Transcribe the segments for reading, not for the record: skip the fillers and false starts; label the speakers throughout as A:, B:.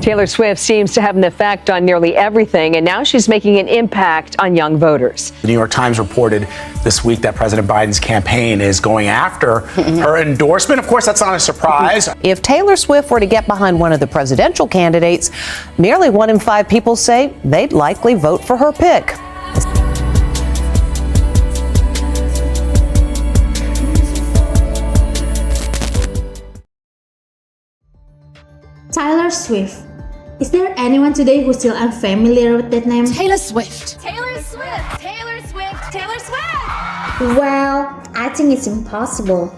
A: Taylor Swift seems to have an effect on nearly everything, and now she's making an impact on young voters.
B: The New York Times reported this week that President Biden's campaign is going after her endorsement. Of course, that's not a surprise.
C: If Taylor Swift were to get behind one of the presidential candidates, nearly 1 in 5 people say they'd likely vote for her pick.
D: Taylor Swift. Is there anyone today who's still unfamiliar with that name?
E: Taylor Swift.
F: Taylor Swift. Taylor Swift. Taylor Swift.
D: Well, I think it's impossible.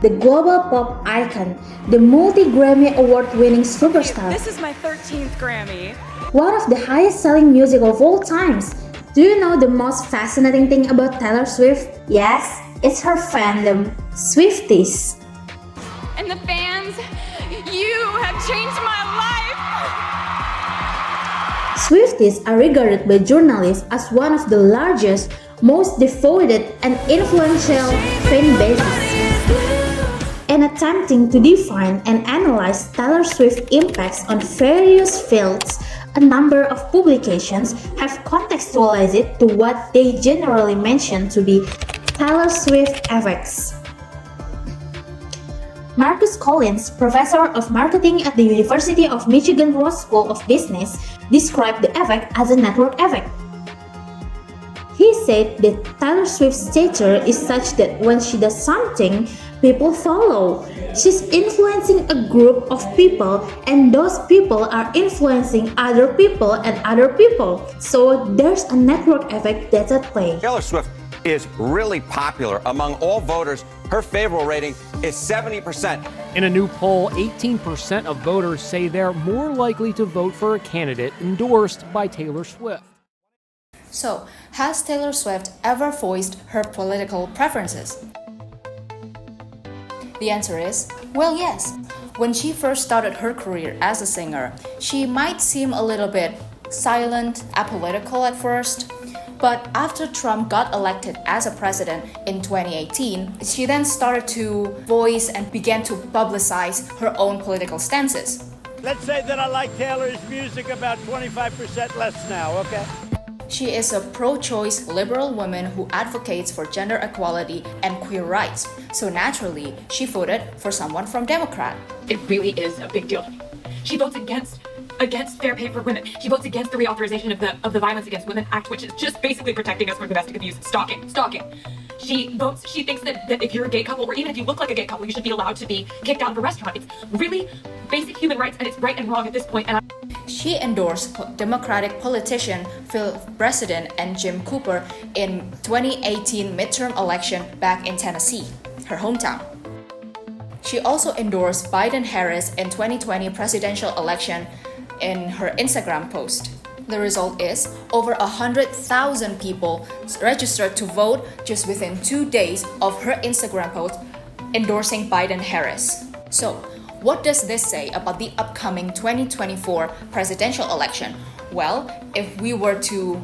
D: The global pop icon, the multi-Grammy award-winning superstar.
F: This is my 13th Grammy.
D: One of the highest-selling music of all times. Do you know the most fascinating thing about Taylor Swift? Yes, it's her fandom, Swifties.
F: And the fans, you have changed my life.
D: Swifties are regarded by journalists as one of the largest, most devoted, and influential fan bases. In attempting to define and analyze Taylor Swift's impacts on various fields, a number of publications have contextualized it to what they generally mention to be Taylor Swift effects. Marcus Collins, professor of marketing at the University of Michigan Ross School of Business, described the effect as a network effect. He said that Taylor Swift's stature is such that when she does something, people follow. She's influencing a group of people, and those people are influencing other people and other people. So there's a network effect that's at play.
G: Taylor Swift is really popular among all voters. Her favorable rating is 70%.
H: In a new poll, 18% of voters say they're more likely to vote for a candidate endorsed by Taylor Swift.
E: So, has Taylor Swift ever voiced her political preferences? The answer is, well, yes. When she first started her career as a singer, she might seem a little bit silent, apolitical at first. But after Trump got elected as a president in 2018, she then started to voice and began to publicize her own political stances.
I: Let's say that I like Taylor's music about 25% less now, okay?
E: She is a pro-choice liberal woman who advocates for gender equality and queer rights. So naturally, she voted for someone from Democrat.
J: It really is a big deal. She votes against fair pay for women. She votes against the reauthorization of the Violence Against Women Act, which is just basically protecting us from domestic abuse, stalking. She thinks that if you're a gay couple, or even if you look like a gay couple, you should be allowed to be kicked out of a restaurant. It's really basic human rights, and it's right and wrong at this point.
E: She endorsed Democratic politician Phil Bredesen and Jim Cooper in 2018 midterm election back in Tennessee, her hometown. She also endorsed Biden-Harris in 2020 presidential election in her Instagram post. The result is over 100,000 people registered to vote just within 2 days of her Instagram post endorsing Biden-Harris. So, what does this say about the upcoming 2024 presidential election? Well, if we were to,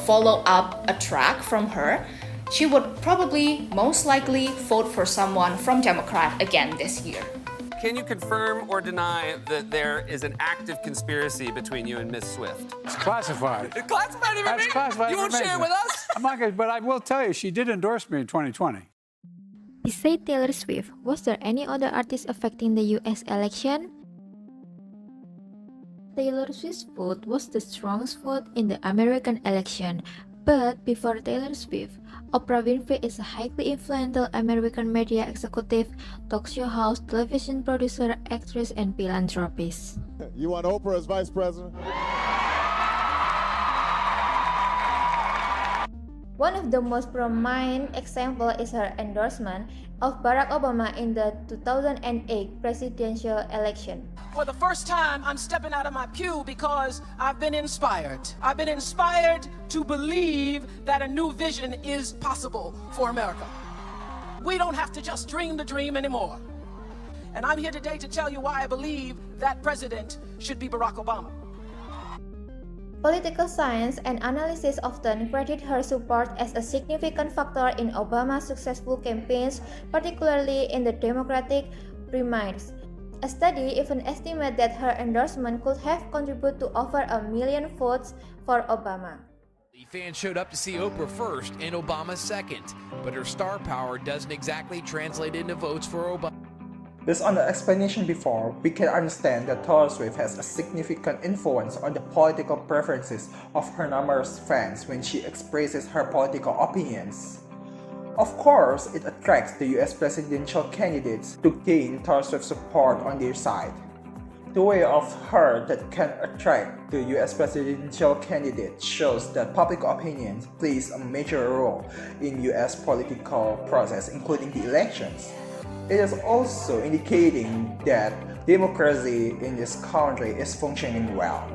E: follow up a track from her, she would probably most likely vote for someone from Democrat again this year.
G: Can you confirm or deny that there is an active conspiracy between you and Ms. Swift?
K: It's classified.
G: It's classified information?
K: That's classified
G: You won't share it with us?
K: I'm not gonna, but I will tell you, she did endorse me in 2020.
L: Besides Taylor Swift, was there any other artist affecting the US election? Taylor Swift's vote was the strongest vote in the American election, but before Taylor Swift, Oprah Winfrey is a highly influential American media executive, talk show host, television producer, actress, and philanthropist.
M: You want Oprah as vice president?
L: One of the most prominent examples is her endorsement of Barack Obama in the 2008 presidential election.
N: For the first time, I'm stepping out of my pew because I've been inspired. I've been inspired to believe that a new vision is possible for America. We don't have to just dream the dream anymore. And I'm here today to tell you why I believe that president should be Barack Obama.
L: Political science and analysis often credit her support as a significant factor in Obama's successful campaigns, particularly in the Democratic primaries. A study even estimated that her endorsement could have contributed to over 1 million votes for Obama.
O: Fans showed up to see Oprah first and Obama second, but her star power doesn't exactly translate into votes for Obama.
P: Based on the explanation before, we can understand that Taylor Swift has a significant influence on the political preferences of her numerous fans when she expresses her political opinions. Of course, it attracts the US presidential candidates to gain Taylor Swift's support on their side. The way of her that can attract the US presidential candidate shows that public opinion plays a major role in US political process, including the elections. It is also indicating that democracy in this country is functioning well.